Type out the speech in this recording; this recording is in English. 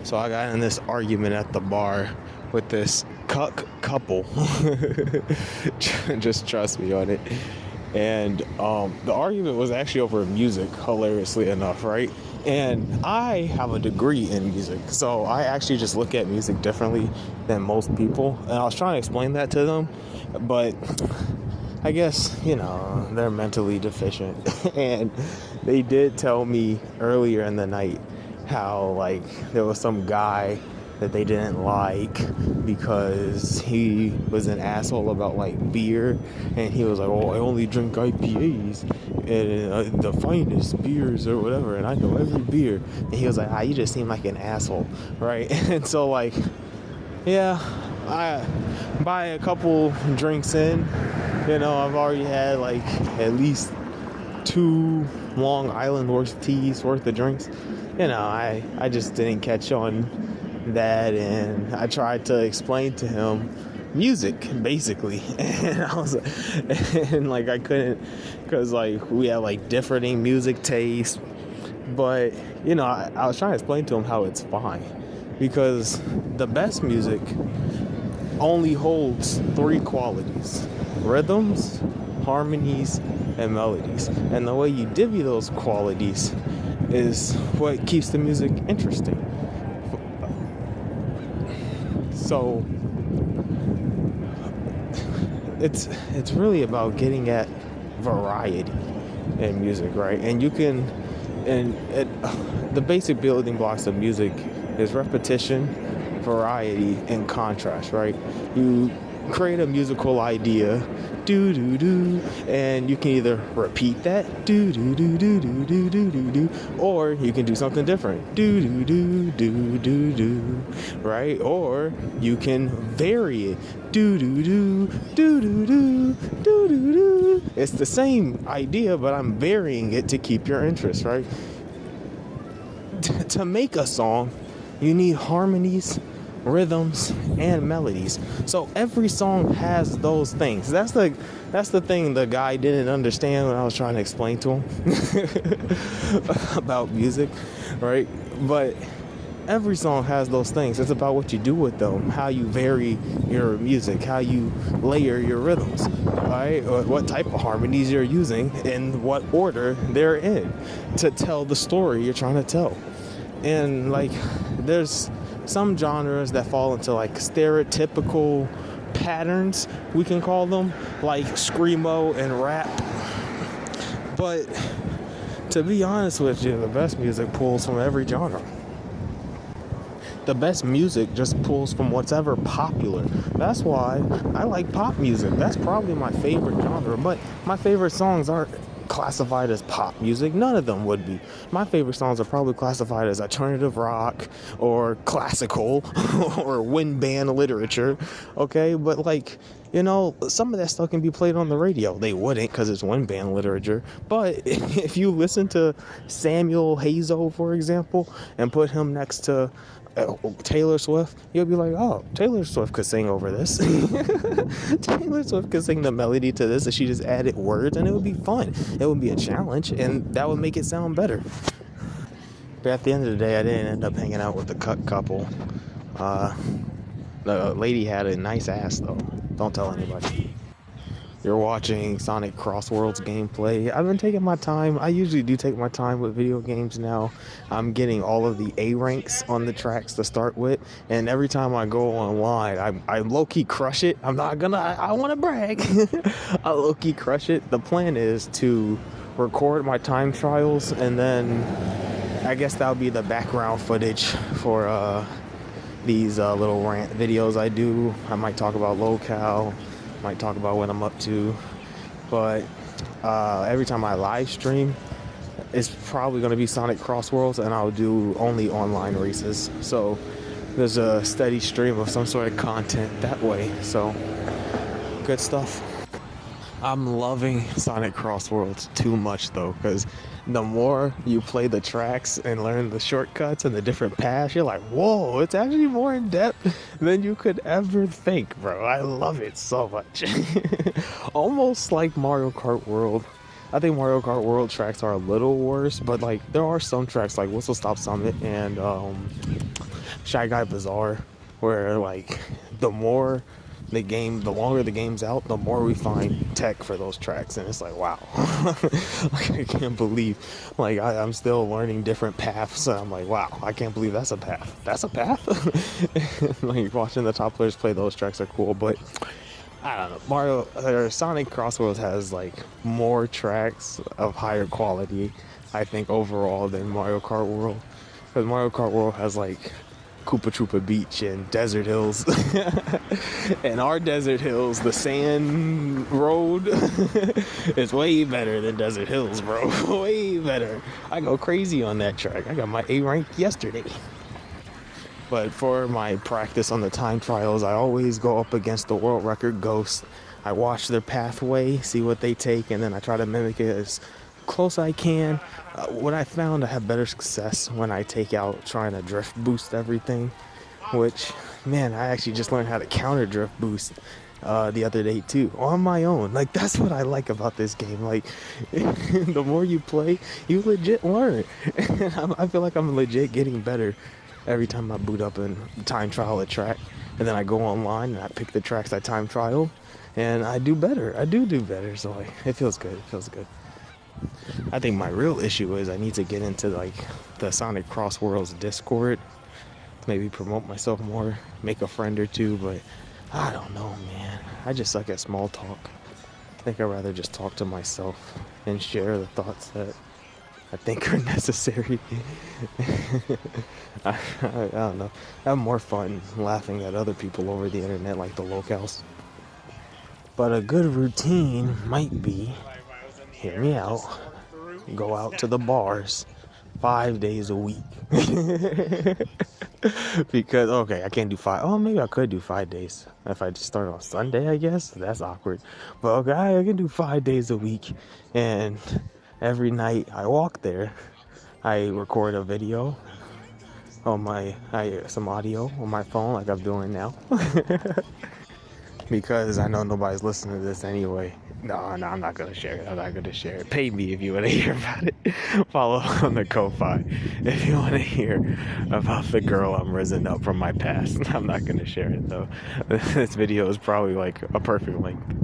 So I got in this argument at the bar with this cuck couple. Just trust me on it. And the argument was actually over music, hilariously enough, right? And I have a degree in music, so I actually just look at music differently than most people. And I was trying to explain that to them, but I guess, they're mentally deficient. And they did tell me earlier in the night how, like, there was some guy that they didn't like because he was an asshole about, like, beer. And he was like, oh, I only drink IPAs and the finest beers or whatever, and I know every beer. And he was like, you just seem like an asshole, right? And so, like, yeah, I buy a couple drinks in, I've already had like at least 2 Long Island iced teas worth of drinks. I just didn't catch on that, and I tried to explain to him music basically, and I couldn't, because like we have like differing music tastes. But I was trying to explain to him how it's fine, because the best music only holds 3 qualities: rhythms, harmonies, and melodies. And the way you divvy those qualities is what keeps the music interesting. So it's really about getting at variety in music, right? And the basic building blocks of music is repetition, variety, and contrast, right? You create a musical idea, do do do, and you can either repeat that, do do do do do do do do do, or you can do something different, do do do do do do, right? Or you can vary it, do do do do do do do do do. It's the same idea, but I'm varying it to keep your interest, right? To make a song, you need harmonies, rhythms, and melodies. So every song has those things. That's the thing the guy didn't understand when I was trying to explain to him about music, right? But every song has those things. It's about what you do with them, how you vary your music, how you layer your rhythms, right? What type of harmonies you're using, and what order they're in to tell the story you're trying to tell. And like, there's some genres that fall into like stereotypical patterns, we can call them, like screamo and rap. But to be honest with you, the best music pulls from every genre. The best music just pulls from what's ever popular. That's why I like pop music. That's probably my favorite genre, but my favorite songs aren't classified as pop music. None of them would be. My favorite songs are probably classified as alternative rock or classical or wind band literature, okay? But like, some of that stuff can be played on the radio. They wouldn't, because it's wind band literature. But if you listen to Samuel Hazo, for example, and put him next to Taylor Swift, you'll be like, oh, Taylor Swift could sing over this. Taylor Swift could sing the melody to this, and she just added words, and it would be fun. It would be a challenge, and that would make it sound better. But at the end of the day, I didn't end up hanging out with the couple. The lady had a nice ass, though. Don't tell anybody. You're watching Sonic Crossworld's gameplay. I've been taking my time. I usually do take my time with video games now. I'm getting all of the A ranks on the tracks to start with, and every time I go online, I low-key crush it. I want to brag. I low-key crush it. The plan is to record my time trials, and then I guess that'll be the background footage for these little rant videos I do. I might talk about locale, might talk about what I'm up to, but every time I live stream, it's probably going to be Sonic Crossworlds, and I'll do only online races. So there's a steady stream of some sort of content that way. So good stuff. I'm loving Sonic Crossworlds too much, though, because the more you play the tracks and learn the shortcuts and the different paths, you're like, whoa, it's actually more in depth than you could ever think, bro. I love it so much. Almost like Mario Kart World, I think Mario Kart World tracks are a little worse, but like there are some tracks like Whistle Stop Summit and Shy Guy Bazaar, where like the longer the game's out, the more we find tech for those tracks, and it's like wow, like I can't believe, like I'm still learning different paths, and I'm like wow, I can't believe that's a path. That's a path. Like watching the top players play those tracks are cool, but I don't know. Mario or Sonic Crossroads has like more tracks of higher quality, I think overall than Mario Kart World, because Mario Kart World has like Koopa Troopa Beach and Desert Hills. And our Desert Hills, the sand road, is way better than Desert Hills, bro. Way better. I go crazy on that track. I got my A rank yesterday. But for my practice on the time trials, I always go up against the world record Ghost. I watch their pathway, see what they take, and then I try to mimic it as close I can. What I found, I have better success when I take out trying to drift boost everything, which, man, I actually just learned how to counter drift boost the other day too, on my own. Like, that's what I like about this game. Like, the more you play, you legit learn. I feel like I'm legit getting better every time I boot up and time trial a track, and then I go online and I pick the tracks I time trial, and I do better. I do better. So like, it feels good. It feels good. I think my real issue is I need to get into like the Sonic Cross Worlds Discord, maybe promote myself more, make a friend or two, but I don't know, man. I just suck at small talk. I think I'd rather just talk to myself and share the thoughts that I think are necessary. I don't know. I have more fun laughing at other people over the internet, like the locals. But a good routine might be, hear me out, go out to the bars 5 days a week. Because, okay, I can't do 5. Oh, maybe I could do 5 days. If I just start on Sunday, I guess. That's awkward. But, okay, I can do 5 days a week. And every night I walk there, I record a video on some audio on my phone like I'm doing now. Because I know nobody's listening to this anyway. No, I'm not going to share it. I'm not going to share it. Pay me if you want to hear about it. Follow on the Ko-Fi if you want to hear about the girl I'm risen up from my past. I'm not going to share it, though. This video is probably like a perfect length.